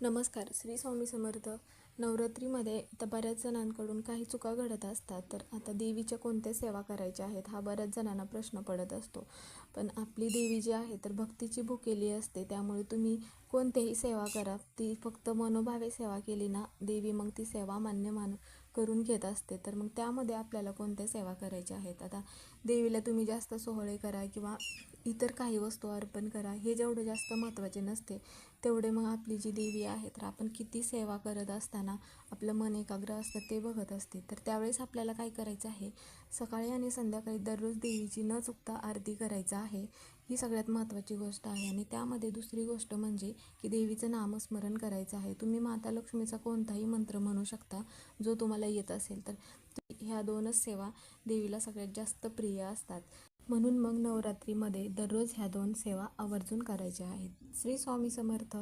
नमस्कार. श्री स्वामी समर्थ. नवरात्रीमध्ये आता बऱ्याच जणांकडून काही चुका घडत असतात. तर आता देवीच्या कोणत्या सेवा करायच्या आहेत हा बऱ्याच जणांना प्रश्न पडत असतो. पण आपली देवी जी आहे तर भक्तीची भुकेली असते, त्यामुळे तुम्ही कोणतीही सेवा करा, ती फक्त मनोभावे सेवा केली ना देवी मग ती सेवा मान्य करून घेत असते. तर मग त्यामध्ये आपल्याला कोणत्या सेवा करायच्या आहेत. आता देवीला तुम्ही जास्त सोहळे करा किंवा इतर काही वस्तू अर्पण करा, हे जेवढं जास्त महत्त्वाचे नसते तेवढे मग आपली जी देवी आहे तर आपण किती सेवा करत असताना आपलं मन एकाग्र असतं ते बघत असते. तर त्यावेळेस आपल्याला काय करायचं आहे, सकाळी आणि संध्याकाळी दररोज देवीची न चुकता आरती करायचं आहे. ही सगळ्यात महत्त्वाची गोष्ट आहे. आणि त्यामध्ये दुसरी गोष्ट म्हणजे की देवीचं नामस्मरण करायचं आहे. तुम्ही माता लक्ष्मीचा कोणताही मंत्र म्हणू शकता जो तुम्हाला येत असेल. तर ह्या दोनच सेवा देवीला सगळ्यात जास्त प्रिय असतात. म्हणून मग नवरात्रीमध्ये दररोज ह्या दोन सेवा आवर्जून करायच्या आहेत. श्री स्वामी समर्थ.